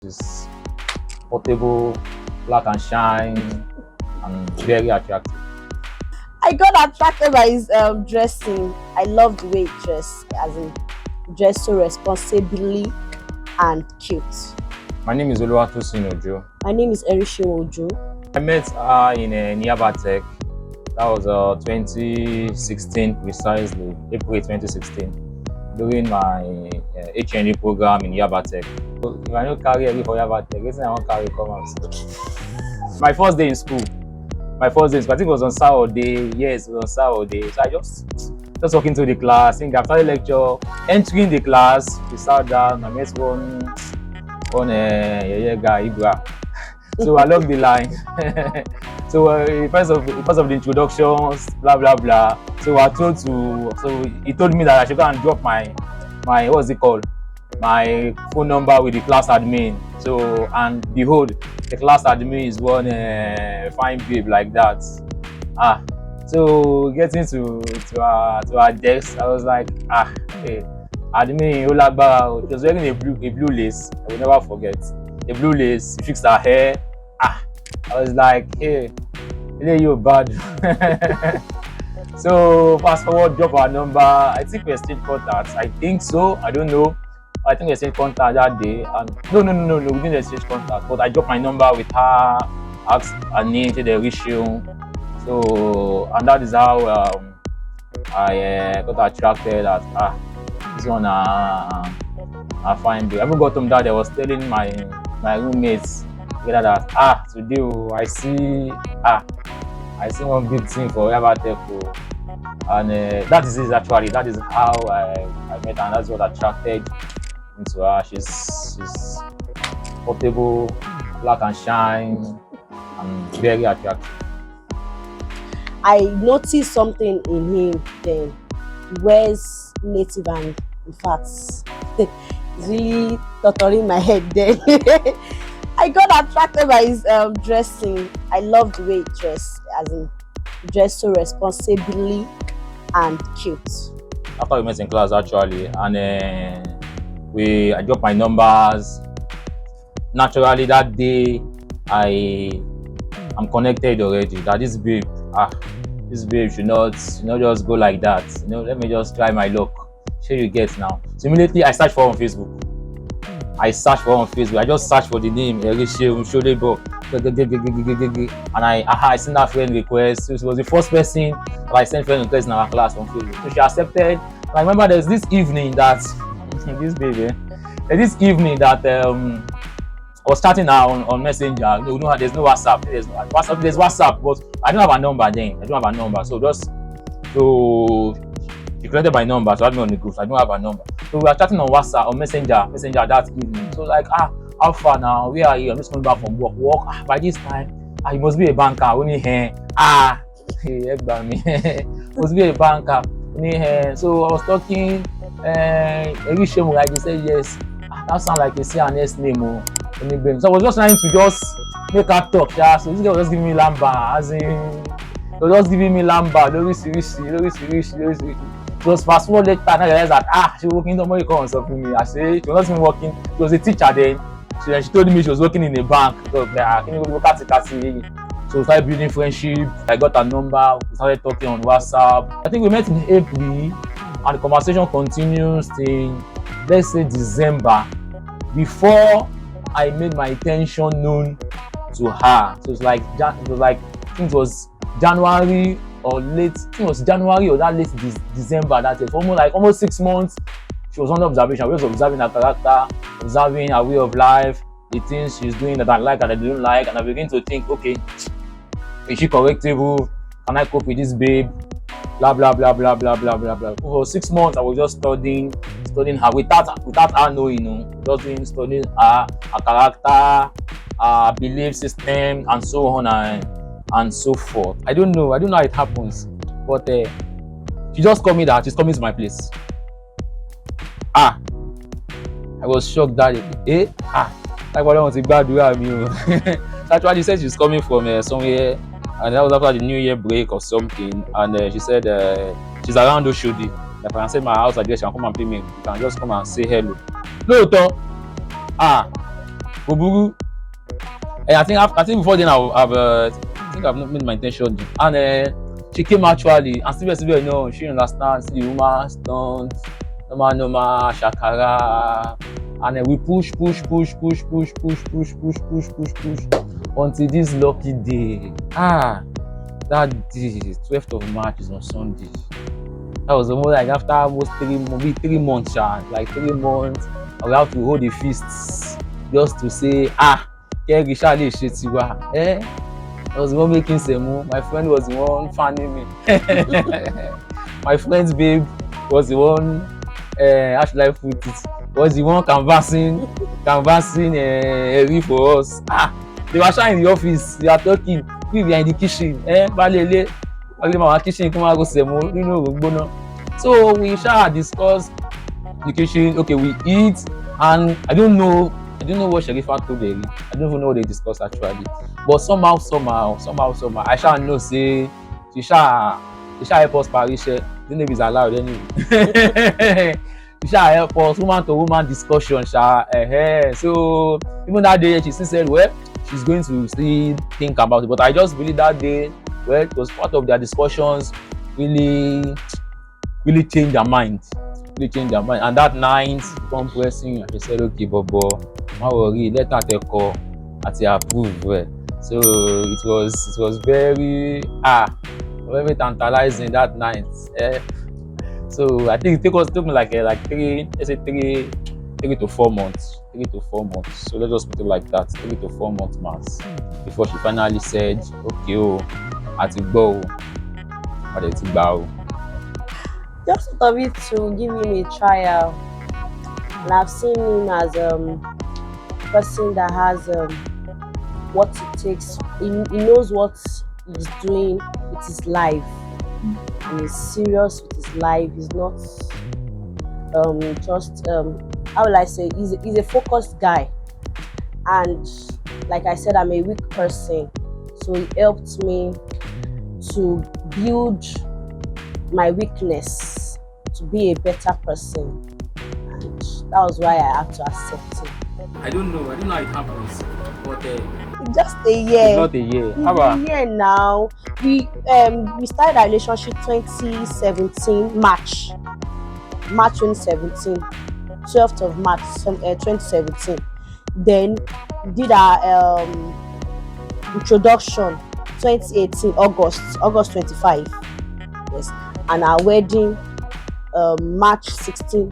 It's portable, black and shine, and very attractive. I got attracted by his dressing. I love the way he dressed, as in dressed so responsibly and cute. My name is Oluwatosin Ojo. My name is Erishe Ojo. I met her in Niaba Tech. That was 2016 precisely, April 2016, during my HND program in Yaba Tech. So if I don't carry any for Yaba Tech, I won't carry come out. My first day in school. I think it was on Saturday. Yes, it was on Saturday. So I just walk into the class. I think after the lecture, entering the class, we sat down. I met one guy, Ibra. So I love the line. So because of the introductions, blah blah blah. So he told me that I should go and drop my what's it called, my phone number with the class admin. So and behold, the class admin is one fine babe like that. So getting to our desk, I was like, hey, admin Olagba. She was wearing a blue lace. I will never forget. A blue lace. She fixed her hair. I was like, hey, you're bad. So fast forward, drop our number. I think we exchanged contacts. I think so. I don't know. I think we exchanged contact that day. And no. We didn't exchange contact. But I dropped my number with her, asked her name, the ratio. So and that is how I got attracted at this one. I find it. I even got home that I was telling my roommates that today I see one big thing for Yaba Tech, and that is it actually. That is how I met her, and that's what attracted into her. She's portable, black and shine, and very attractive. I noticed something in him then. He wears native, and in fact, it's really torturing my head then. I got attracted by his dressing. I love the way he dressed, as in dressed so responsibly and cute. After we met in class actually, and I dropped my numbers. Naturally that day, I'm connected already. That this babe should not just go like that. Let me just try my luck. Sure you get now. So immediately I searched for her on Facebook. I just searched for the name Erishe Ojo, and I sent her friend request. So she was the first person that I sent friend request in our class on Facebook. So she accepted. And I remember there's this evening that I was chatting her on Messenger. No, there's no WhatsApp. There's WhatsApp, but I don't have a number then. So she collected my number, so I had me on the group. So I don't have a number. So we were chatting on WhatsApp, on Messenger that evening. So like, how far now? Where are you? I'm just coming back from work. By this time, you must be a banker. Only here. Must be a banker. Only here. So I was talking. Erishe, like they said, yes. That sounds like a CNS name. So I was just trying to just make her talk. So this girl was just giving me lamba, as in, she was just giving me lamba. Seriously. It was fast forward later, and I realized that she was working somewhere on something me. I say she was not even working. She was a teacher then. She told me she was working in a bank. So we started building friendship. I got her number. We started talking on WhatsApp. I think we met in April, and the conversation continues till, let's say, December, before I made my intention known to her. So it was like I think it was January or late. I think it was January or that late December. That is almost 6 months. She was under observation. I was observing her character, observing her way of life, the things she's doing that I like and I don't like, and I begin to think, okay, is she correctable? Can I cope with this babe? Blah blah blah blah blah blah blah blah. For 6 months, I was just studying her without her knowing, just studying her character, her belief system, and so on and so forth. I don't know how it happens, but she just told me that she's coming to my place. I was shocked that like what I want to gbadura mi. Actually, she said she's coming from somewhere, and that was after the New Year break or something. And she said she's around Oshodi. If I can send my house address, she can come and pay me. You can just come and say hello. No, Oburu. And I think before then I think I've not made my intention. And she came actually, and still, you know, she understands the woman stunt, normal shakara, and then we push until this lucky day. That day, 12th of March is on Sunday. That was almost like after almost 3 months, like 3 months, I will have to hold the feasts just to say, Kẹ́rì ṣáà lè ṣe tiwa. I was the one making semo. My friend was the one fanning me. My friend's babe was the one, how should I put it? Was the one canvassing for us. They were shy in the office. They are talking. We were in the kitchen. Balele my kitchen come go semo. You know, gbona. So we shall discuss the kitchen. Okay, we eat, and I don't know what Sherifa told them. I don't even know what they discussed actually. But somehow, I shall know say she shall help us parish. I don't know if it's allowed anyway. She shall help us woman to woman discussion. So even that day she still said, well, she's going to still think about it. But I just believe that day, well, it was part of their discussions, really changed their mind. And that night, upon pressing, she said, okay, Bobo, ma worry, let her take call at the approve. So it was very tantalizing that night. So I think it took me like 3 to 4 months. 3 to 4 months. So let's just put it like that. 3 to 4 months max before she finally said, okay, I to go. But it's bow. Just thought of it to give him a trial, and I've seen him as a person that has what it takes. He knows what he's doing with his life, and he's serious with his life. He's not just how will I say? He's a focused guy, and like I said, I'm a weak person, so he helped me to build my weakness to be a better person, and that was why I had to accept it. I don't know how it happens, but It's just a year. It's not a year. It's a year now. We started our relationship 2017 March 2017, 12th of March 2017. Then we did our introduction 2018 August 25. Yes. And our wedding March 16,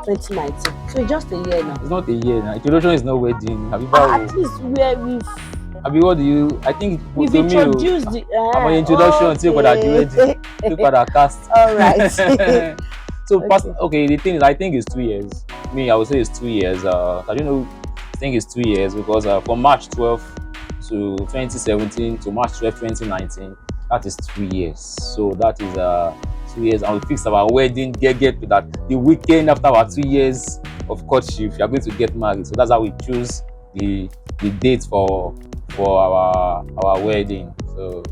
2019. So it's just a year now. It's not a year now. Introduction is not wedding. At least where we've what do you? I think we've introduced the introduction to wedding. To the cast. All right. So okay, the thing is, I think it's 2 years. Me, I would say it's 2 years. I don't know. I think it's 2 years because from March 12th to 2017 to March 12th, 2019, that is 2 years. So that is 2 years, and we fixed our wedding. Get to that the weekend after our 2 years of courtship, we are going to get married. So that's how we choose the date for our wedding. So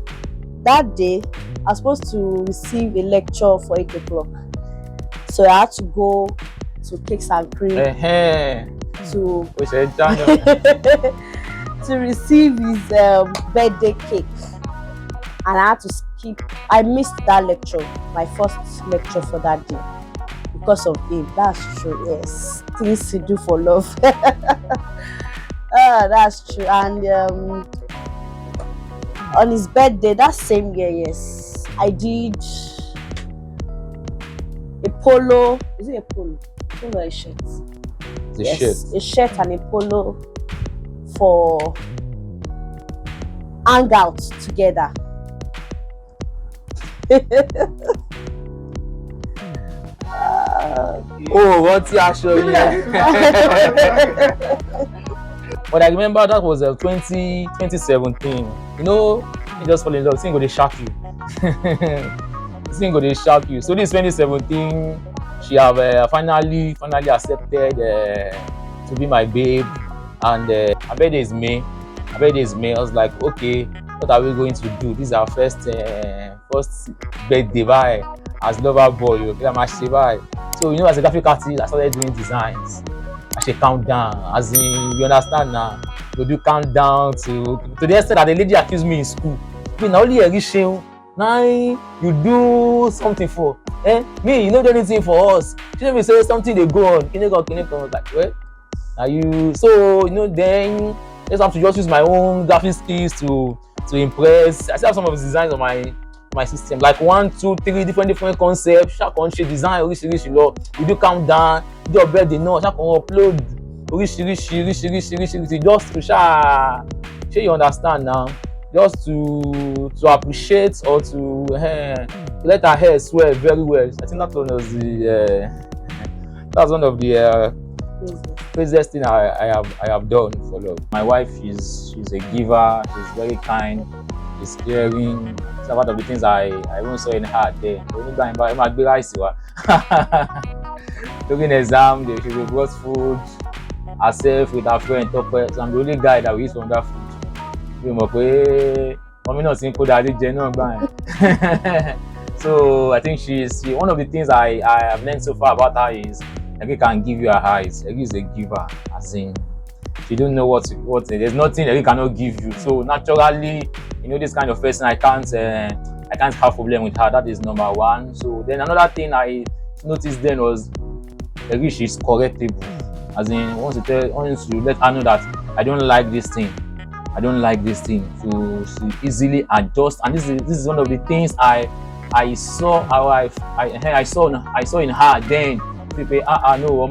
that day, I was supposed to receive a lecture for 8 o'clock. So I had to go to Cakes and Cream to to receive his birthday cake, and I had to skip. I missed that lecture, my first lecture for that day, because of him. That's true. Yes, things to do for love. That's true. And on his birthday that same year, yes, I did a polo. Is it a polo? Polo or a shirt? A shirt and a polo for hangout together. What's your show? But I remember that was 2017. You know, you just fall in love. This thing go dey shock you. This thing go dey shock you. So this 2017, she have finally accepted to be my babe, and her birthday is May. I was like, okay, what are we going to do? This is our first birthday bye as lover boy. Okay, I'm actually bye. So you know, as a graphic artist, I started doing designs. I should count down, as in, you understand now. go do countdown to the extent that the lady accused me in school. Me na only Erisheun na you do something for. Me you no do anything for us. She me say something dey go on. Kini kan like well na you. So then I just have to just use my own graphic skills to impress. I still have some of the designs on my system, like 1, 2, 3 different concepts. Ṣá kan ṣe design oríṣiríṣi lọ. You do countdown, do your birthday náà, ṣá kan upload oríṣiríṣi just to ṣé you understand now, just to appreciate or to let her hair swell very well. I think that's one of the craziest thing I have done for love. My wife she's a giver, she's very kind, she's caring. It's part of the things I even saw in her there. During exam, she brought food herself with her friend Tope. So I'm the only guy that we eat from that food. So I think she's one of the things I have learned so far about her is Egi can give you her eyes. Egi is a giver, as in she don't know what there's nothing Egi cannot give you. So naturally, this kind of person I can't have problem with her. That is number one. So then another thing I noticed then was Egi, she's correctable. As in once you let her know that I don't like this thing. So she easily adjust, and this is one of the things I saw in her then. People, no,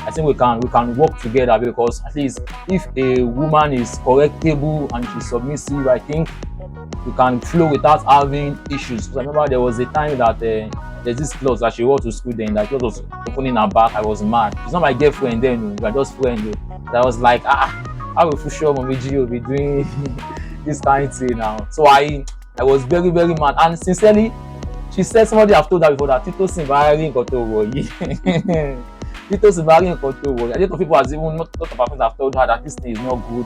I think we can work together, because at least if a woman is correctable and she's submissive, I think we can flow without having issues. Because I remember there was a time that there's this clothes that she wore to school then, that clothes was opening her back. I was mad. She's not my girlfriend then, we are just friends. I was like, I will for sure Mommy G will be doing this kind of thing now. So I was very, very mad. And sincerely, she said somebody have told her before that Tito Simbari nǹkan tó wọ̀ yìí. Tito Simbari nǹkan tó wọ̀ yìí. A lot of people not of her friends have told her that this thing is not good.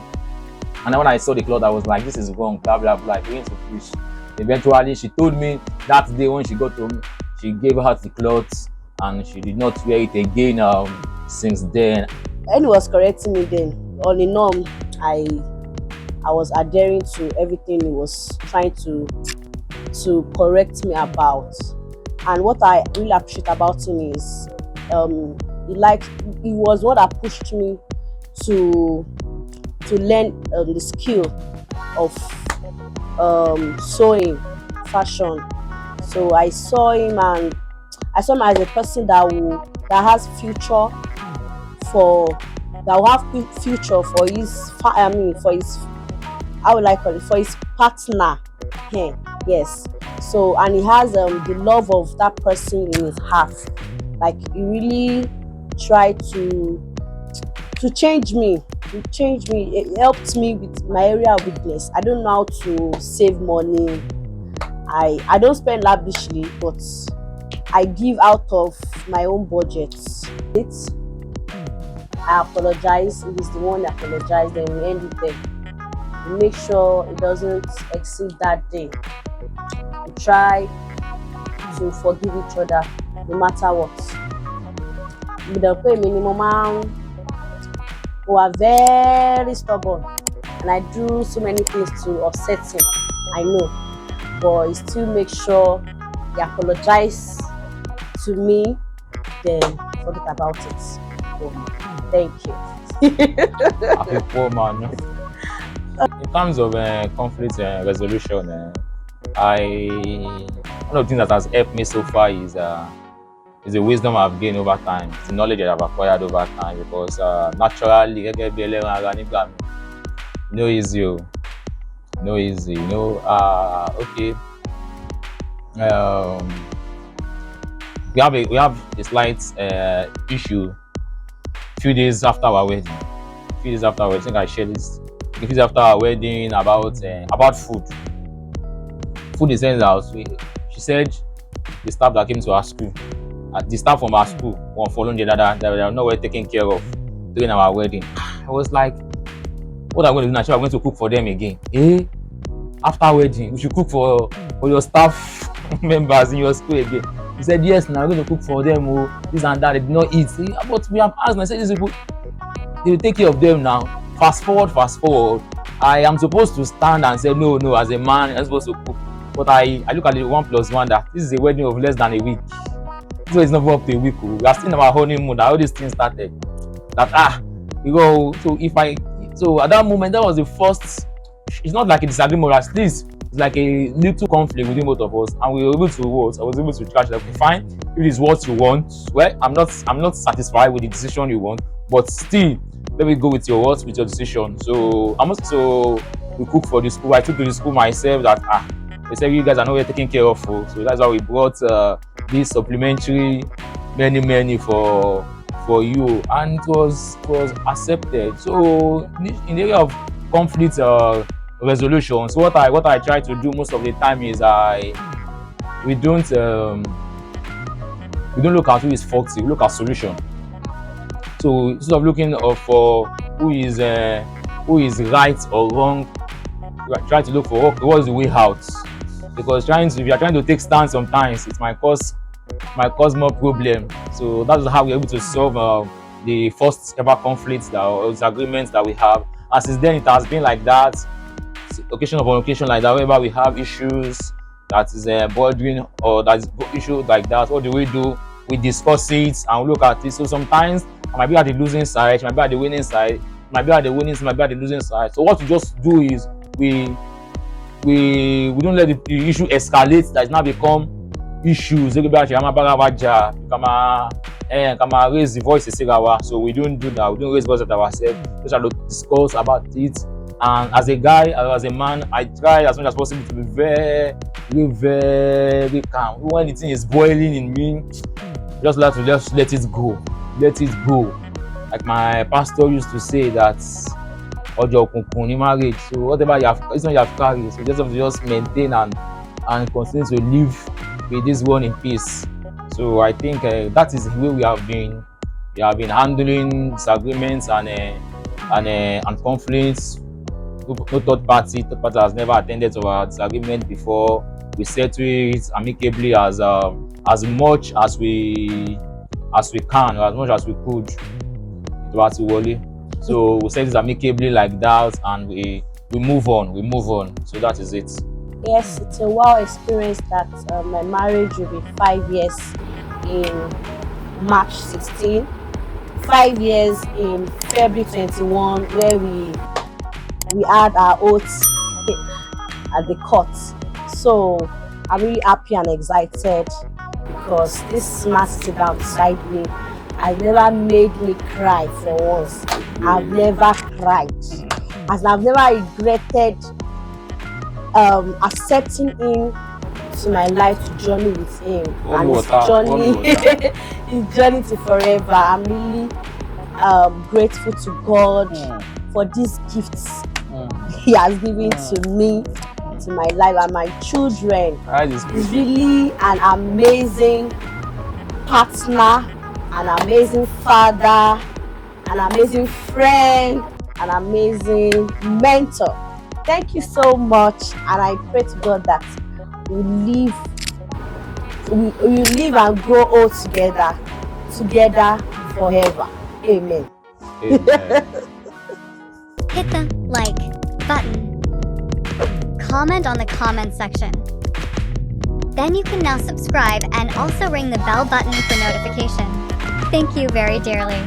And then when I saw the cloth, I was like, this is wrong, blah blah blah. Going to preach. Eventually, she told me that day when she got home, she gave her the clothes and she did not wear it again since then. When he was correcting me then, on a norm, I was adhering to everything he was trying to correct me about. And what I really appreciate about him is he was what that pushed me to learn the skill of sewing, fashion. So I saw him as a person that has future for his how would I call it, for his partner. Yes. So, and he has the love of that person in his heart. Like he really tried to change me. It helped me with my area of weakness. I don't know how to save money. I don't spend lavishly, but I give out of my own budget. I apologize. It is the one that apologized, then we end it there. We make sure it doesn't exceed that day. We try to forgive each other no matter what. With the pay minimum, who are very stubborn, and I do so many things to upset him, I know, but he still makes sure he apologizes to me, then forget about it. So, thank you. Happy poor man. In terms of conflict resolution, one of the things that has helped me so far is the wisdom I've gained over time. It's the knowledge that I've acquired over time, because naturally, no easy. Okay. We have a slight issue. Few days after our wedding, I think I shared this. A few days after our wedding, about food. Food is in the house. She said the staff that came to our school, the staff from our school, were following that they are not well taken care of during our wedding. I was like, what am I going to do now? I'm going to cook for them again. After wedding, we should cook for your staff members in your school again. He said, yes, now we're going to cook for them. This and that, they did not eat. But we have asked, and I said, these people, they will take care of them now. fast forward, I am supposed to stand and say no, as a man I'm supposed to cook, but I look at the 1+1 that this is a wedding of less than a week. This one is not up to a week. We are still in our honeymoon that all these things started. That so at that moment, that was the first. It's not like a disagreement, at least it's like a little conflict within both of us, and we were able to what I was able to catch like, okay, fine, if it is what you want, well, I'm not satisfied with the decision you want, but still let me go with your decision. So we cook for the school. I took to the school myself that they said you guys are not really taken care of, so that's why we brought this supplementary many for you, and it was accepted. So in the area of conflict resolution, so what I try to do most of the time is we don't look at who is faulty, we look at solution. So instead of looking for who is right or wrong, we try to look for what is the way out, because if you are trying to take stand sometimes, it might cause more problem. So that's how we're able to solve the first ever conflicts or disagreements that we have, and since then it has been like that, occasion upon occasion like that. Whenever we have issues that is bothering or that is issue like that, what do? We discuss it and we look at it. So sometimes I might be at the losing side, might be at the winning side, might be at the winning side, might be at the losing side. So what we just do is we don't let the issue escalate, that it now become issues. Everybody kama raise the voice. So we don't do that. We don't raise voice at ourselves. We try to discuss about it. And as a guy, as a man, I try as much as possible to be very, very calm. When the thing is boiling in me, just let it go. Let it go. Like my pastor used to say that ojo okunkun ni marriage. So whatever you have, it's not you have carried. So you just have to just maintain and continue to live with this one in peace. So I think that is the way we have been handling disagreements and conflicts. No third party has never attended to our disagreement before. We settle it amicably as much as we can, or as much as we could. So we settle it amicably like that, and we move on. So that is it. Yes, it's a wow experience that my marriage will be 5 years in March 16, 5 years in February 21, where we had our oaths at the court. So I'm really happy and excited because this man sitting down beside me has never made me cry for once. I've never cried, as I've never regretted accepting him to my life, to journey with him, and his journey to forever. I'm really grateful to God for these gifts he has given to me, to my life and my children. He's really an amazing partner, an amazing father, an amazing friend, an amazing mentor. Thank you so much, and I pray to God that we live and grow old together forever. Amen. Amen. Hit the like button. Comment on the comment section. Then you can now subscribe and also ring the bell button for notification. Thank you very dearly.